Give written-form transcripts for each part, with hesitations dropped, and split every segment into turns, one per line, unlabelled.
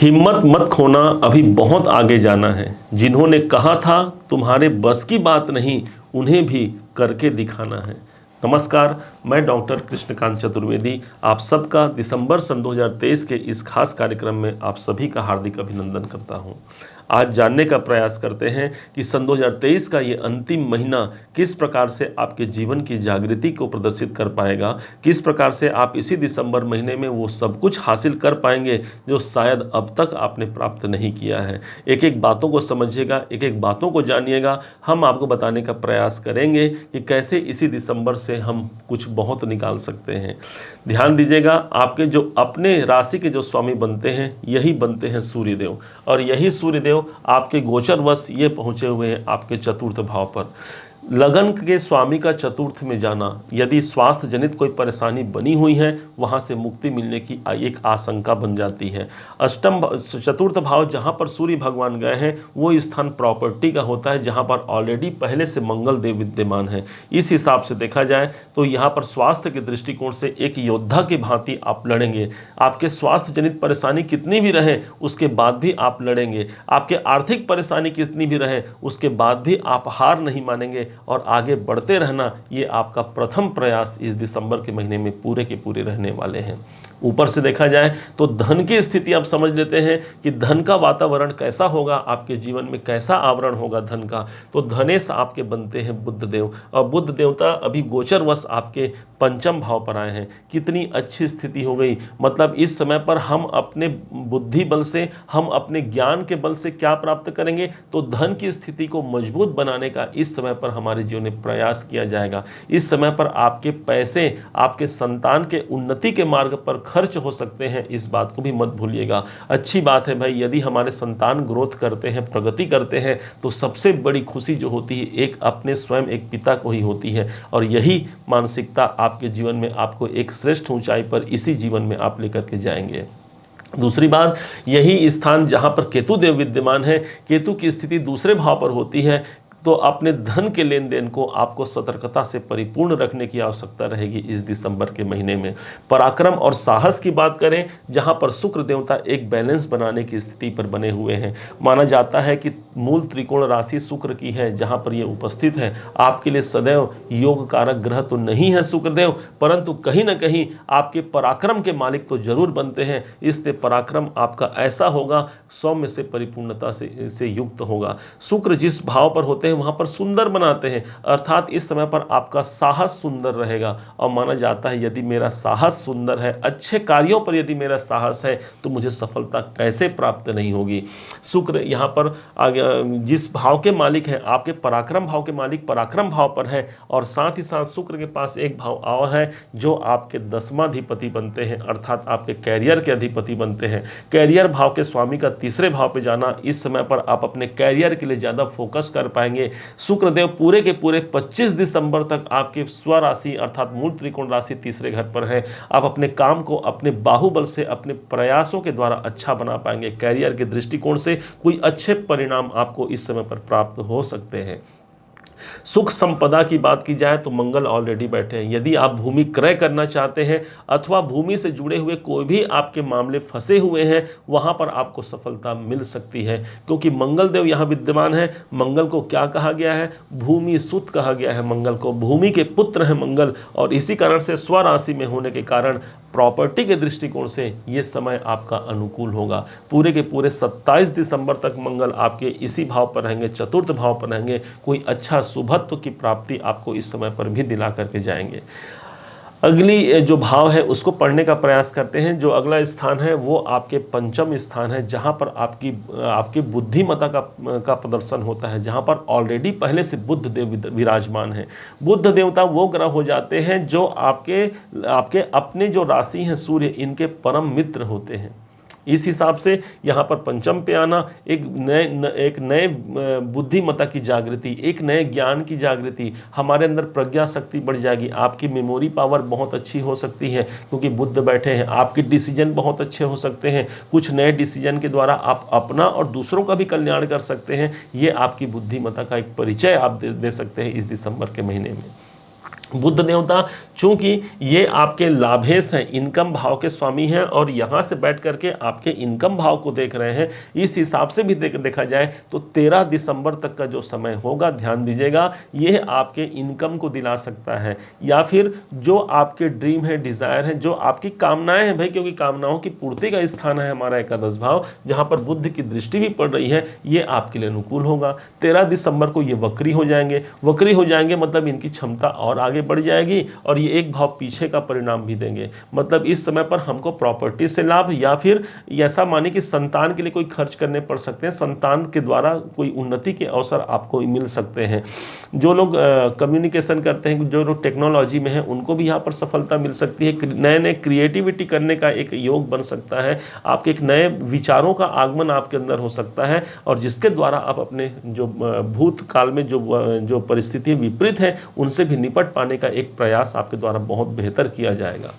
हिम्मत मत खोना, अभी बहुत आगे जाना है। जिन्होंने कहा था तुम्हारे बस की बात नहीं, उन्हें भी करके दिखाना है। नमस्कार, मैं डॉक्टर कृष्णकांत चतुर्वेदी आप सबका दिसंबर सन 2023 के इस खास कार्यक्रम में आप सभी का हार्दिक अभिनंदन करता हूं। आज जानने का प्रयास करते हैं कि सन 2023 का ये अंतिम महीना किस प्रकार से आपके जीवन की जागृति को प्रदर्शित कर पाएगा, किस प्रकार से आप इसी दिसंबर महीने में वो सब कुछ हासिल कर पाएंगे जो शायद अब तक आपने प्राप्त नहीं किया है। एक एक बातों को समझिएगा, एक एक बातों को जानिएगा। हम आपको बताने का प्रयास करेंगे कि कैसे इसी दिसंबर से हम कुछ बहुत निकाल सकते हैं। ध्यान दीजिएगा, आपके जो अपने राशि के जो स्वामी बनते हैं यही बनते हैं सूर्यदेव, और यही सूर्यदेव आपके गोचरवश ये पहुंचे हुए हैं आपके चतुर्थ भाव पर। लगन के स्वामी का चतुर्थ में जाना, यदि स्वास्थ्य जनित कोई परेशानी बनी हुई है वहां से मुक्ति मिलने की एक आशंका बन जाती है। अष्टम चतुर्थ भाव जहां पर सूर्य भगवान गए हैं वो स्थान प्रॉपर्टी का होता है, जहां पर ऑलरेडी पहले से मंगल देव विद्यमान है। इस हिसाब से देखा जाए तो यहाँ पर स्वास्थ्य के दृष्टिकोण से एक योद्धा की भांति आप लड़ेंगे। आपके स्वास्थ्य जनित परेशानी कितनी भी रहे उसके बाद भी आप लड़ेंगे। आपके आर्थिक परेशानी कितनी भी रहे उसके बाद भी आप हार नहीं मानेंगे और आगे बढ़ते रहना, ये आपका प्रथम प्रयास इस दिसंबर के महीने में पूरे के पूरे रहने वाले हैं। ऊपर से देखा जाए तो धन की स्थिति आप समझ लेते हैं कि धन का वातावरण कैसा होगा, आपके जीवन में कैसा आवरण होगा धन का। तो धनेश आपके बनते हैं बुध देव, और बुध देवता अभी गोचरवश आपके पंचम भाव पर आए हैं। कितनी अच्छी स्थिति हो गई, मतलब इस समय पर हम अपने बुद्धि बल से, हम अपने ज्ञान के बल से क्या प्राप्त करेंगे, तो धन की स्थिति को मजबूत बनाने का इस समय पर हमारे जीवन में प्रयास किया जाएगा। इस समय पर आपके पैसे आपके संतान के उन्नति के मार्ग पर खर्च हो सकते हैं, इस बात को भी मत भूलिएगा। अच्छी बात है भाई, यदि हमारे संतान ग्रोथ करते हैं, प्रगति करते हैं, तो सबसे बड़ी खुशी जो होती है एक अपने स्वयं एक पिता को ही होती है, और यही मानसिकता आपके जीवन में आपको एक श्रेष्ठ ऊंचाई पर इसी जीवन में आप लेकर के जाएंगे। दूसरी बात, यही स्थान जहां पर केतु देव विद्यमान है, केतु की स्थिति दूसरे भाव पर होती है, तो अपने धन के लेन देन को आपको सतर्कता से परिपूर्ण रखने की आवश्यकता रहेगी इस दिसंबर के महीने में। पराक्रम और साहस की बात करें, जहां पर शुक्र देवता एक बैलेंस बनाने की स्थिति पर बने हुए हैं। माना जाता है कि मूल त्रिकोण राशि शुक्र की है, जहां पर यह उपस्थित है। आपके लिए सदैव योग कारक ग्रह तो नहीं है शुक्रदेव, परंतु कहीं ना कहीं आपके पराक्रम के मालिक तो जरूर बनते हैं। इससे पराक्रम आपका ऐसा होगा, सौम्य से परिपूर्णता से युक्त होगा। शुक्र जिस भाव पर होते हैं वहां पर सुंदर बनाते हैं, अर्थात इस समय पर आपका साहस सुंदर रहेगा। और माना जाता है यदि मेरा साहस सुंदर है, अच्छे कार्यों पर यदि मेरा साहस है, तो मुझे सफलता कैसे प्राप्त नहीं होगी। शुक्र यहाँ पर जिस भाव के मालिक हैं, आपके पराक्रम भाव के मालिक पराक्रम भाव पर है, और साथ ही साथ शुक्र के पास एक भाव और है जो आपके दसमाधिपति बनते हैं, अर्थात आपके कैरियर के अधिपति बनते हैं। कैरियर भाव के स्वामी का तीसरे भाव पे जाना, इस समय पर आप अपने कैरियर के लिए ज्यादा फोकस कर पाएंगे। शुक्रदेव पूरे के पूरे 25 दिसंबर तक आपके स्वराशि अर्थात मूल त्रिकोण राशि तीसरे घर पर है। आप अपने काम को अपने बाहुबल से, अपने प्रयासों के द्वारा अच्छा बना पाएंगे। कैरियर के दृष्टिकोण से कोई अच्छे परिणाम आपको इस समय पर प्राप्त हो सकते हैं। सुख संपदा की बात की जाए तो मंगल ऑलरेडी बैठे हैं। यदि आप भूमि क्रय करना चाहते हैं अथवा भूमि से जुड़े हुए कोई भी आपके मामले फंसे हुए हैं, वहां पर आपको सफलता मिल सकती है, क्योंकि मंगल देव यहां विद्यमान है। मंगल को क्या कहा गया है? भूमि सुत कहा गया है। मंगल को भूमि के पुत्र है मंगल, और इसी कारण से स्वराशि में होने के कारण प्रॉपर्टी के दृष्टिकोण से यह समय आपका अनुकूल होगा। पूरे के पूरे 27 दिसंबर तक मंगल आपके इसी भाव पर रहेंगे, चतुर्थ भाव पर रहेंगे। कोई अच्छा शुभत्व की प्राप्ति आपको इस समय पर भी दिला करके जाएंगे। अगली जो भाव है उसको पढ़ने का प्रयास करते हैं। जो अगला स्थान है वो आपके पंचम स्थान है, जहां पर आपकी बुद्धिमत्ता का प्रदर्शन होता है, जहां पर ऑलरेडी पहले से बुध देव विराजमान है। बुध देवता वो ग्रह हो जाते हैं जो आपके अपने जो राशि हैं सूर्य, इनके परम मित्र होते हैं। इस हिसाब से यहाँ पर पंचम पे आना एक नए बुद्धिमत्ता की जागृति, एक नए ज्ञान की जागृति, हमारे अंदर प्रज्ञा शक्ति बढ़ जाएगी। आपकी मेमोरी पावर बहुत अच्छी हो सकती है, क्योंकि बुध बैठे हैं। आपके डिसीजन बहुत अच्छे हो सकते हैं। कुछ नए डिसीजन के द्वारा आप अपना और दूसरों का भी कल्याण कर सकते हैं। ये आपकी बुद्धिमत्ता का एक परिचय आप दे सकते हैं इस दिसंबर के महीने में। बुध देवता चूंकि ये आपके लाभेश हैं, इनकम भाव के स्वामी हैं और यहाँ से बैठ करके आपके इनकम भाव को देख रहे हैं, इस हिसाब से भी देखा जाए तो 13 दिसंबर तक का जो समय होगा, ध्यान दीजिएगा, ये आपके इनकम को दिला सकता है, या फिर जो आपके ड्रीम है, डिजायर है, जो आपकी कामनाएं हैं भाई, क्योंकि कामनाओं की पूर्ति का स्थान है हमारा एकादश भाव, जहाँ पर बुध की दृष्टि भी पड़ रही है, ये आपके लिए अनुकूल होगा। 13 दिसंबर को ये वक्री हो जाएंगे। वक्री हो जाएंगे मतलब इनकी क्षमता और आगे बढ़ जाएगी और ये एक भाव पीछे का परिणाम भी देंगे। मतलब इस समय पर हमको प्रॉपर्टी से लाभ, या फिर ऐसा माने कि संतान के लिए कोई खर्च करने पड़ सकते हैं, संतान के द्वारा कोई उन्नति के अवसर आपको मिल सकते हैं। जो लोग कम्युनिकेशन करते हैं, जो लोग टेक्नोलॉजी में हैं, उनको भी यहाँ पर सफलता मिल सकती है। नए नए क्रिएटिविटी करने का एक योग बन सकता है। आपके एक नए विचारों का आगमन आपके अंदर हो सकता है, और जिसके द्वारा आप अपने जो भूतकाल में जो परिस्थिति विपरीत है उनसे भी निपट पाने का एक प्रयास आपके द्वारा बहुत बेहतर किया जाएगा।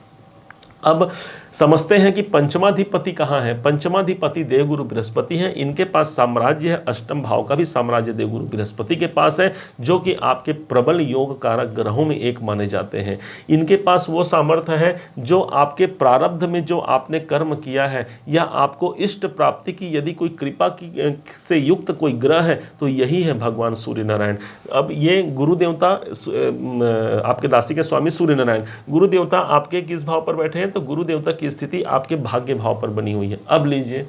अब समझते हैं कि पंचमाधिपति कहाँ है। पंचमाधिपति देवगुरु बृहस्पति हैं, इनके पास साम्राज्य है, अष्टम भाव का भी साम्राज्य देवगुरु बृहस्पति के पास है, जो कि आपके प्रबल योग कारक ग्रहों में एक माने जाते हैं। इनके पास वो सामर्थ्य है जो आपके प्रारब्ध में जो आपने कर्म किया है, या आपको इष्ट प्राप्ति की यदि कोई कृपा की से युक्त कोई ग्रह है तो यही है भगवान सूर्य नारायण। अब ये गुरु देवता आपके राशि के स्वामी सूर्य नारायण, गुरु देवता आपके किस भाव पर बैठे हैं, तो गुरु देवता की स्थिति आपके भाग्य भाव पर बनी हुई है। अब लीजिए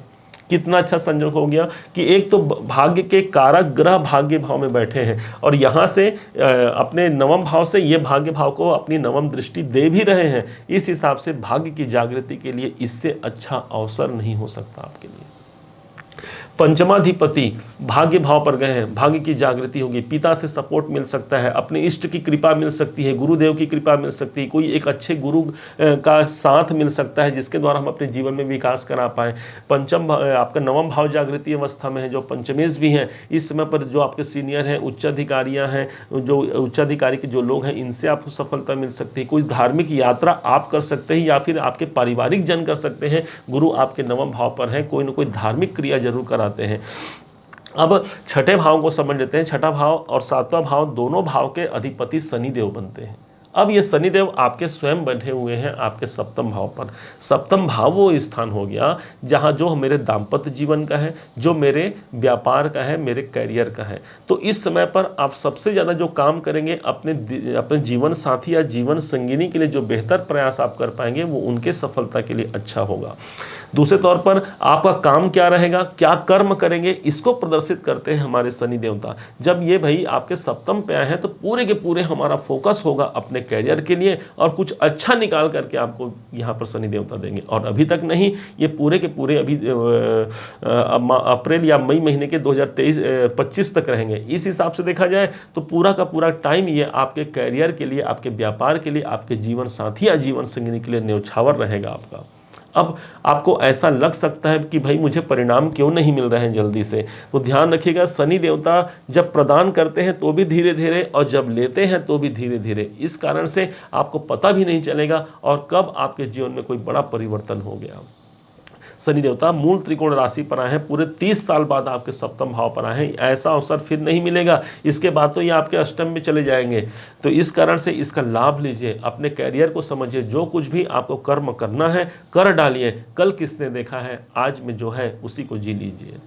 कितना अच्छा संयोग हो गया कि एक तो भाग्य के कारक ग्रह भाग्य भाव में बैठे हैं, और यहाँ से अपने नवम भाव से ये भाग्य भाव को अपनी नवम दृष्टि दे भी रहे हैं। इस हिसाब से भाग्य की जागृति के लिए इससे अच्छा अवसर नहीं हो सकता आपके लिए। पंचमाधिपति भाग्य भाव पर गए हैं, भाग्य की जागृति होगी, पिता से सपोर्ट मिल सकता है, अपने इष्ट की कृपा मिल सकती है, गुरुदेव की कृपा मिल सकती है, कोई एक अच्छे गुरु का साथ मिल सकता है जिसके द्वारा हम अपने जीवन में विकास करा पाए। पंचम आपका नवम भाव जागृति अवस्था में है, जो पंचमेश भी हैं, इस समय पर जो आपके सीनियर हैं, उच्चाधिकारियाँ हैं, जो उच्चाधिकारी के जो लोग हैं, इनसे आपको सफलता मिल सकती है। कोई धार्मिक यात्रा आप कर सकते हैं, या फिर आपके पारिवारिक जन कर सकते हैं। गुरु आपके नवम भाव पर हैं, कोई ना कोई धार्मिक क्रिया जरूर कराते हैं। अब छठे भाव को समझ लेते हैं। छठा भाव और सातवां भाव दोनों भाव के अधिपति शनिदेव बनते हैं। अब ये शनिदेव आपके स्वयं बैठे हुए हैं आपके सप्तम भाव पर। सप्तम भाव वो स्थान हो गया जहाँ जो मेरे दाम्पत्य जीवन का है, जो मेरे व्यापार का है, मेरे कैरियर का है। तो इस समय पर आप सबसे ज़्यादा जो काम करेंगे अपने जीवन साथी या जीवन संगिनी के लिए, जो बेहतर प्रयास आप कर पाएंगे, वो उनके सफलता के लिए अच्छा होगा। दूसरे तौर पर आपका काम क्या रहेगा, क्या कर्म करेंगे, इसको प्रदर्शित करते हैं हमारे शनि देवता। जब ये भाई आपके सप्तम पे आए हैं तो पूरे के पूरे हमारा फोकस होगा अपने कैरियर के लिए, और कुछ अच्छा निकाल करके आपको यहाँ पर शनि देवता देंगे। और अभी तक नहीं, ये पूरे के पूरे अभी अप्रैल या मई महीने के 2023-25 तक रहेंगे। इस हिसाब से देखा जाए तो पूरा का पूरा टाइम ये आपके कैरियर के लिए, आपके व्यापार के लिए, आपके जीवन साथी या जीवन संगिनी के लिए न्यौछावर रहेगा आपका। अब आपको ऐसा लग सकता है कि भाई मुझे परिणाम क्यों नहीं मिल रहे हैं जल्दी से, तो ध्यान रखिएगा, शनि देवता जब प्रदान करते हैं तो भी धीरे धीरे, और जब लेते हैं तो भी धीरे धीरे। इस कारण से आपको पता भी नहीं चलेगा और कब आपके जीवन में कोई बड़ा परिवर्तन हो गया। शनि देवता मूल त्रिकोण राशि पर आए हैं, पूरे 30 साल बाद आपके सप्तम भाव पर आए हैं। ऐसा अवसर फिर नहीं मिलेगा, इसके बाद तो ये आपके अष्टम में चले जाएंगे। तो इस कारण से इसका लाभ लीजिए, अपने कैरियर को समझिए, जो कुछ भी आपको कर्म करना है कर डालिए। कल किसने देखा है, आज में जो है उसी को जी लीजिए।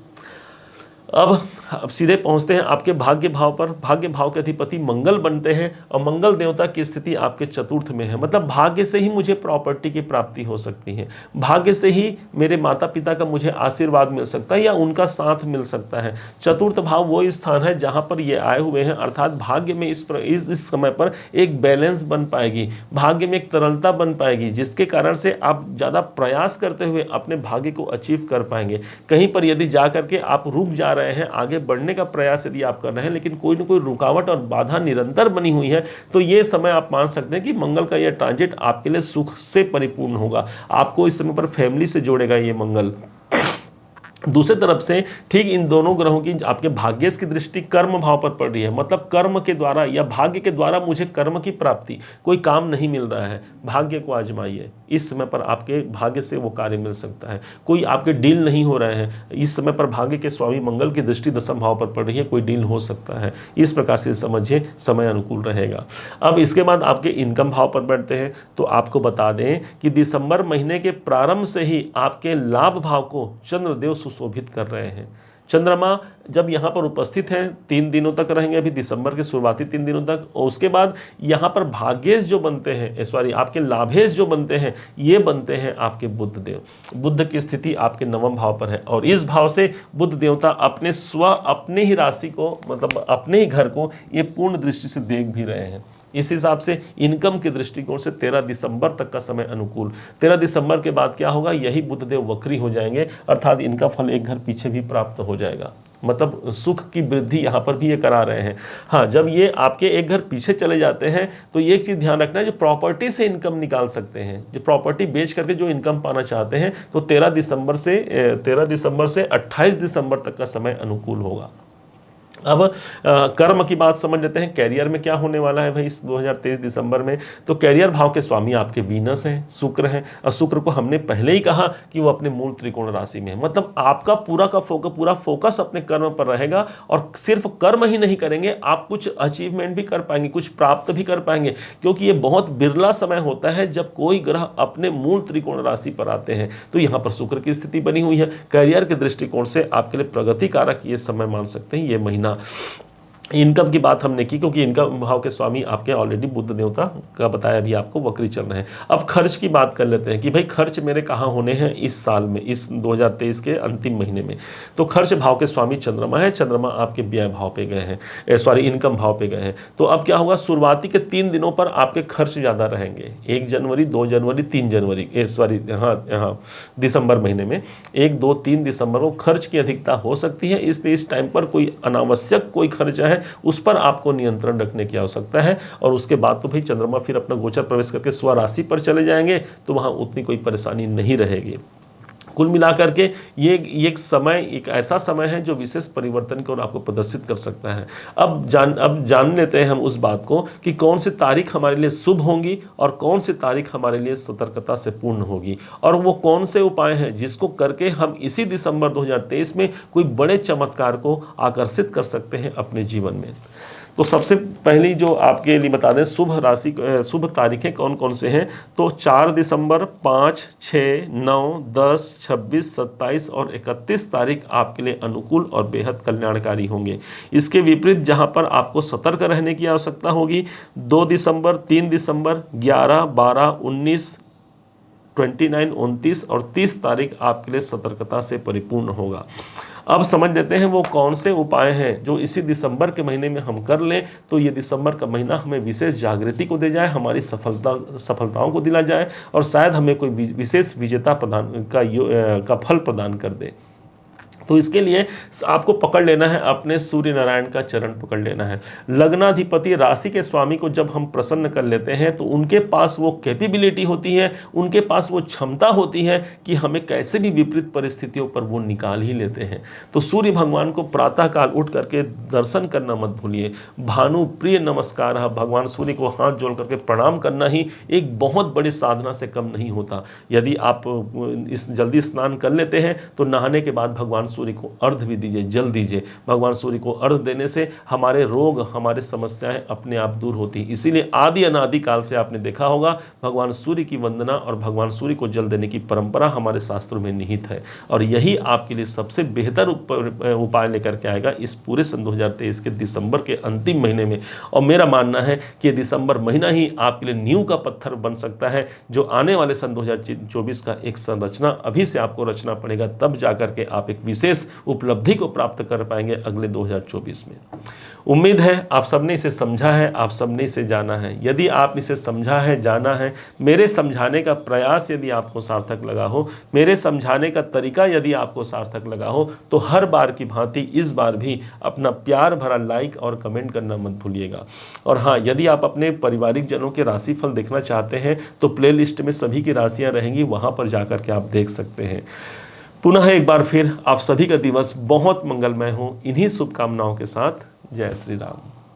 अब सीधे पहुंचते हैं आपके भाग्य भाव पर। भाग्य भाव के अधिपति मंगल बनते हैं, और मंगल देवता की स्थिति आपके चतुर्थ में है। मतलब भाग्य से ही मुझे प्रॉपर्टी की प्राप्ति हो सकती है, भाग्य से ही मेरे माता पिता का मुझे आशीर्वाद मिल सकता है या उनका साथ मिल सकता है। चतुर्थ भाव वो स्थान है जहां पर ये आए हुए हैं, अर्थात भाग्य में इस समय पर एक बैलेंस बन पाएगी, भाग्य में एक तरलता बन पाएगी, जिसके कारण से आप ज़्यादा प्रयास करते हुए अपने भाग्य को अचीव कर पाएंगे। कहीं पर यदि जा करके आप रुक जा रहे हैं, आगे बढ़ने का प्रयास यदि आप कर रहे हैं, लेकिन कोई ना कोई रुकावट और बाधा निरंतर बनी हुई है, तो ये समय आप मान सकते हैं कि मंगल का यह ट्रांजिट आपके लिए सुख से परिपूर्ण होगा। आपको इस समय पर फैमिली से जोड़ेगा ये मंगल। दूसरी तरफ से ठीक इन दोनों ग्रहों की आपके भाग्येश की दृष्टि कर्म भाव पर पड़ रही है, मतलब कर्म के द्वारा या भाग्य के द्वारा मुझे कर्म की प्राप्ति, कोई काम नहीं मिल रहा है, भाग्य को आजमाइए, इस समय पर आपके भाग्य से वो कार्य मिल सकता है। कोई आपके डील नहीं हो रहे हैं, इस समय पर भाग्य के स्वामी मंगल की दृष्टि दशम भाव पर पड़ रही है, कोई डील हो सकता है। इस प्रकार से समझिए समय अनुकूल रहेगा। अब इसके बाद आपके इनकम भाव पर बढ़ते हैं, तो आपको बता दें कि दिसंबर महीने के प्रारंभ से ही आपके लाभ भाव को चंद्रदेव सुशोभित कर रहे हैं। चंद्रमा जब यहाँ पर उपस्थित हैं 3 दिनों तक रहेंगे, अभी दिसंबर के शुरुआती 3 दिनों तक, और उसके बाद यहाँ पर भाग्येश जो बनते हैं, सॉरी आपके लाभेश जो बनते हैं, ये बनते हैं आपके बुध देव। बुध की स्थिति आपके नवम भाव पर है, और इस भाव से बुध देवता अपने ही राशि को, मतलब अपने ही घर को ये पूर्ण दृष्टि से देख भी रहे हैं। इस हिसाब से इनकम के दृष्टिकोण से 13 दिसंबर तक का समय अनुकूल। 13 दिसंबर के बाद क्या होगा, यही बुधदेव वक्री हो जाएंगे, अर्थात इनका फल एक घर पीछे भी प्राप्त हो जाएगा, मतलब सुख की वृद्धि यहाँ पर भी ये करा रहे हैं। हाँ, जब ये आपके एक घर पीछे चले जाते हैं तो ये एक चीज़ ध्यान रखना है, जो प्रॉपर्टी से इनकम निकाल सकते हैं, जो प्रॉपर्टी बेच करके जो इनकम पाना चाहते हैं, तो 13 दिसंबर से 28 दिसंबर तक का समय अनुकूल होगा। अब कर्म की बात समझ लेते हैं। कैरियर में क्या होने वाला है भाई इस 2023 दिसंबर में, तो कैरियर भाव के स्वामी आपके वीनस हैं, शुक्र हैं, और शुक्र को हमने पहले ही कहा कि वो अपने मूल त्रिकोण राशि में है, मतलब आपका पूरा फोकस अपने कर्म पर रहेगा, और सिर्फ कर्म ही नहीं करेंगे, आप कुछ अचीवमेंट भी कर पाएंगे, कुछ प्राप्त भी कर पाएंगे, क्योंकि ये बहुत बिरला समय होता है जब कोई ग्रह अपने मूल त्रिकोण राशि पर आते हैं। तो यहाँ पर शुक्र की स्थिति बनी हुई है, कैरियर के दृष्टिकोण से आपके लिए प्रगति कारक ये समय मान सकते हैं, ये महीना। इनकम की बात हमने की, क्योंकि इनकम भाव के स्वामी आपके ऑलरेडी बुध देवता का बताया भी आपको वक्री चल रहे हैं। अब खर्च की बात कर लेते हैं कि भाई खर्च मेरे कहाँ होने हैं इस साल में, इस 2023 के अंतिम महीने में। तो खर्च भाव के स्वामी चंद्रमा है, चंद्रमा आपके व्यय भाव पे गए हैं, सॉरी इनकम भाव पे गए हैं। तो अब क्या होगा, शुरुआती के 3 दिनों पर आपके खर्च ज़्यादा रहेंगे, 1 जनवरी 2 जनवरी 3 जनवरी, हाँ दिसंबर महीने में 1 2 3 दिसंबर को खर्च की अधिकता हो सकती है, इसलिए इस टाइम पर कोई अनावश्यक कोई खर्चा है उस पर आपको नियंत्रण रखने की आवश्यकता है। और उसके बाद तो भाई चंद्रमा फिर अपना गोचर प्रवेश करके स्वराशि पर चले जाएंगे, तो वहां उतनी कोई परेशानी नहीं रहेगी। कुल मिलाकर के ये एक समय, एक ऐसा समय है जो विशेष परिवर्तन को आपको प्रदर्शित कर सकता है। अब जान लेते हैं हम उस बात को कि कौन सी तारीख हमारे लिए शुभ होंगी और कौन सी तारीख हमारे लिए सतर्कता से पूर्ण होगी, और वो कौन से उपाय हैं जिसको करके हम इसी दिसंबर 2023 में कोई बड़े चमत्कार को आकर्षित कर सकते हैं अपने जीवन में। तो सबसे पहली जो आपके लिए बता दें शुभ तारीखें कौन कौन से हैं, तो 4 दिसंबर, 5, 6, 9, 10, 26, 27 और 31 तारीख आपके लिए अनुकूल और बेहद कल्याणकारी होंगे। इसके विपरीत जहां पर आपको सतर्क रहने की आवश्यकता होगी, 2 दिसंबर, 3 दिसंबर, 11, 12, 19, 29, 29 और 30 तारीख आपके लिए सतर्कता से परिपूर्ण होगा। अब समझ लेते हैं वो कौन से उपाय हैं जो इसी दिसंबर के महीने में हम कर लें तो ये दिसंबर का महीना हमें विशेष जागृति को दे जाए, हमारी सफलताओं को दिला जाए, और शायद हमें कोई विशेष विजेता का फल प्रदान कर दे। तो इसके लिए आपको पकड़ लेना है, अपने सूर्य नारायण का चरण पकड़ लेना है। लग्नाधिपति राशि के स्वामी को जब हम प्रसन्न कर लेते हैं तो उनके पास वो कैपेबिलिटी होती है, उनके पास वो क्षमता होती है कि हमें कैसे भी विपरीत परिस्थितियों पर वो निकाल ही लेते हैं। तो सूर्य भगवान को प्रातःकाल उठ करके दर्शन करना मत भूलिए। भानु प्रिय नमस्कार, भगवान सूर्य को हाथ जोड़ करके प्रणाम करना ही एक बहुत बड़ी साधना से कम नहीं होता। यदि आप इस जल्दी स्नान कर लेते हैं तो नहाने के बाद भगवान सूर्य को अर्घ भी दीजिए, जल दीजिए। भगवान सूर्य को अर्घ देने से हमारे रोग, हमारे समस्याएं अपने आप दूर होती। इसीलिए आदि अनादि काल से आपने देखा होगा भगवान सूर्य की वंदना और भगवान सूर्य को जल देने की परंपरा हमारे शास्त्रों में निहित है, और यही आपके लिए सबसे बेहतर उपाय लेकर के आएगा इस पूरे सन 2023 के दिसंबर के अंतिम महीने में। और मेरा मानना है कि दिसंबर महीना ही आपके लिए नींव का पत्थर बन सकता है, जो आने वाले सन 2024 का एक संरचना अभी से आपको रचना पड़ेगा, तब जाकर के आप एक विशेष उपलब्धि को प्राप्त कर पाएंगे अगले 2024 में। उम्मीद है आप सबने इसे समझा है, आप सबने इसे जाना है। यदि आप इसे समझा है, जाना है, मेरे समझाने का प्रयास यदि आपको सार्थक लगा हो, मेरे समझाने का तरीका यदि आपको सार्थक लगा हो, तो हर बार की भांति इस बार भी अपना प्यार भरा लाइक और कमेंट करना मत भूलिएगा। और हाँ, यदि आप अपने पारिवारिक जनों के राशिफल देखना चाहते हैं तो प्लेलिस्ट में सभी की राशियां रहेंगी, वहां पर जाकर के आप देख सकते हैं। पुनः एक बार फिर आप सभी का दिवस बहुत मंगलमय हो, इन्हीं शुभकामनाओं के साथ। जय श्री राम।